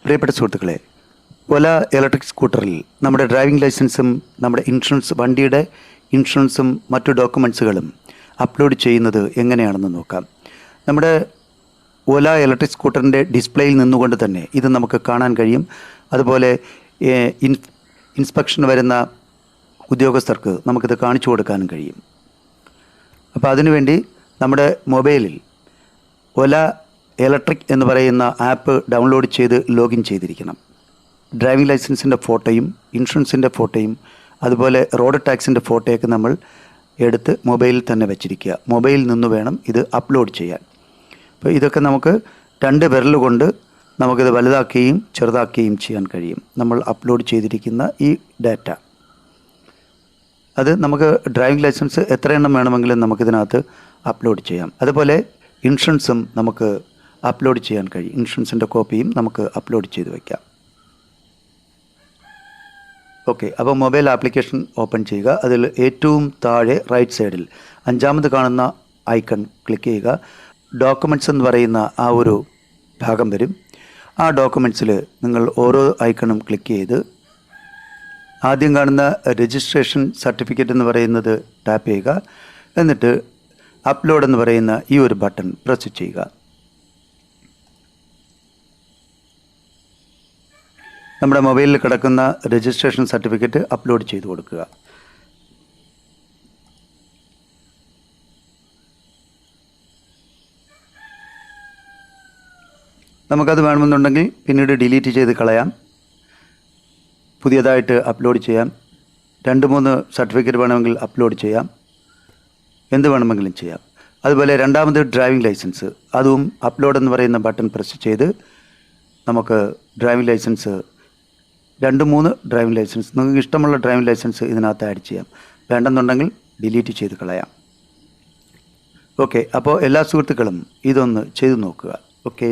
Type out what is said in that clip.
പ്രിയപ്പെട്ട സുഹൃത്തുക്കളെ, ഒല ഇലക്ട്രിക് സ്കൂട്ടറിൽ നമ്മുടെ ഡ്രൈവിംഗ് ലൈസൻസും നമ്മുടെ ഇൻഷുറൻസ്, വണ്ടിയുടെ ഇൻഷുറൻസും മറ്റു ഡോക്യുമെൻറ്റ്സുകളും അപ്ലോഡ് ചെയ്യുന്നത് എങ്ങനെയാണെന്ന് നോക്കാം. നമ്മുടെ ഒല ഇലക്ട്രിക് സ്കൂട്ടറിൻ്റെ ഡിസ്പ്ലേയിൽ നിന്നുകൊണ്ട് തന്നെ ഇത് നമുക്ക് കാണാൻ കഴിയും. അതുപോലെ ഇൻസ്പെക്ഷൻ വരുന്ന ഉദ്യോഗസ്ഥർക്ക് നമുക്കിത് കാണിച്ചു കൊടുക്കാനും കഴിയും. അപ്പോൾ അതിനുവേണ്ടി നമ്മുടെ മൊബൈലിൽ ഒല ഇലക്ട്രിക് എന്ന് പറയുന്ന ആപ്പ് ഡൗൺലോഡ് ചെയ്ത് ലോഗിൻ ചെയ്തിരിക്കണം. ഡ്രൈവിംഗ് ലൈസൻസിൻ്റെ ഫോട്ടോയും ഇൻഷുറൻസിൻ്റെ ഫോട്ടോയും അതുപോലെ റോഡ് ടാക്സിൻ്റെ ഫോട്ടോയൊക്കെ നമ്മൾ എടുത്ത് മൊബൈലിൽ തന്നെ വെച്ചിരിക്കുക. മൊബൈലിൽ നിന്ന് വേണം ഇത് അപ്ലോഡ് ചെയ്യാൻ. അപ്പോൾ ഇതൊക്കെ നമുക്ക് 2 വിരൽ കൊണ്ട് നമുക്കിത് വലുതാക്കുകയും ചെറുതാക്കുകയും ചെയ്യാൻ കഴിയും. നമ്മൾ അപ്ലോഡ് ചെയ്തിരിക്കുന്ന ഈ ഡാറ്റ അത് നമുക്ക് ഡ്രൈവിംഗ് ലൈസൻസ് എത്ര എണ്ണം വേണമെങ്കിലും നമുക്കിതിനകത്ത് അപ്ലോഡ് ചെയ്യാം. അതുപോലെ ഇൻഷുറൻസും നമുക്ക് അപ്ലോഡ് ചെയ്യാൻ കഴിയും. ഇൻഷുറൻസിൻ്റെ കോപ്പിയും നമുക്ക് അപ്ലോഡ് ചെയ്ത് വയ്ക്കാം. ഓക്കെ, അപ്പോൾ മൊബൈൽ ആപ്ലിക്കേഷൻ ഓപ്പൺ ചെയ്യുക. അതിൽ ഏറ്റവും താഴെ റൈറ്റ് സൈഡിൽ 5ാമത് കാണുന്ന ഐക്കൺ ക്ലിക്ക് ചെയ്യുക. ഡോക്യുമെൻറ്റ്സ് എന്ന് പറയുന്ന ആ ഒരു ഭാഗം വരും. ആ ഡോക്യുമെൻറ്റ്സിൽ നിങ്ങൾ ഓരോ ഐക്കണും ക്ലിക്ക് ചെയ്ത് ആദ്യം കാണുന്ന രജിസ്ട്രേഷൻ സർട്ടിഫിക്കറ്റ് എന്ന് പറയുന്നത് ടാപ്പ് ചെയ്യുക. എന്നിട്ട് അപ്ലോഡ് എന്ന് പറയുന്ന ഈ ഒരു ബട്ടൺ പ്രസ് ചെയ്യുക. നമ്മുടെ മൊബൈലിൽ കിടക്കുന്ന രജിസ്ട്രേഷൻ സർട്ടിഫിക്കറ്റ് അപ്ലോഡ് ചെയ്ത് കൊടുക്കുക. നമുക്കത് വേണമെന്നുണ്ടെങ്കിൽ പിന്നീട് ഡിലീറ്റ് ചെയ്ത് കളയാം, പുതിയതായിട്ട് അപ്ലോഡ് ചെയ്യാം. 2-3 സർട്ടിഫിക്കറ്റ് വേണമെങ്കിൽ അപ്ലോഡ് ചെയ്യാം, എന്ത് വേണമെങ്കിലും ചെയ്യാം. അതുപോലെ 2ാമത് ഡ്രൈവിംഗ് ലൈസൻസ്, അതും അപ്ലോഡ് എന്ന് പറയുന്ന ബട്ടൺ പ്രസ് ചെയ്ത് നമുക്ക് ഡ്രൈവിംഗ് ലൈസൻസ് 2-3 ഡ്രൈവിംഗ് ലൈസൻസ്, നിങ്ങൾക്ക് ഇഷ്ടമുള്ള ഡ്രൈവിംഗ് ലൈസൻസ് ഇതിനകത്ത് ആഡ് ചെയ്യാം. വേണ്ടെന്നുണ്ടെങ്കിൽ ഡിലീറ്റ് ചെയ്ത് കളയാം. ഓക്കെ, അപ്പോൾ എല്ലാ സുഹൃത്തുക്കളും ഇതൊന്ന് ചെയ്തു നോക്കുക. ഓക്കെ.